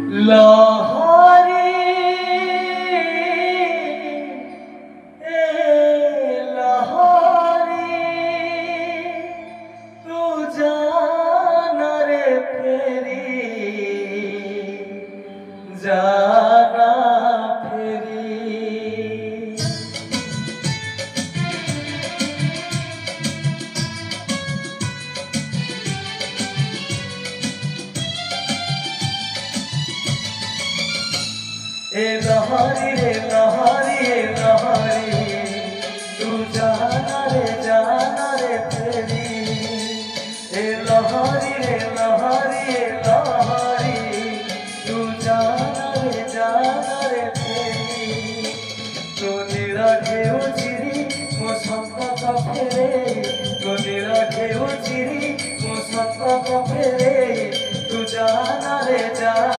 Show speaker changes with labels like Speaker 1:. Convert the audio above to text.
Speaker 1: লহরী লহরী তু জানা রে ফেরি জানা ফেরি ए लहरी रे लहरी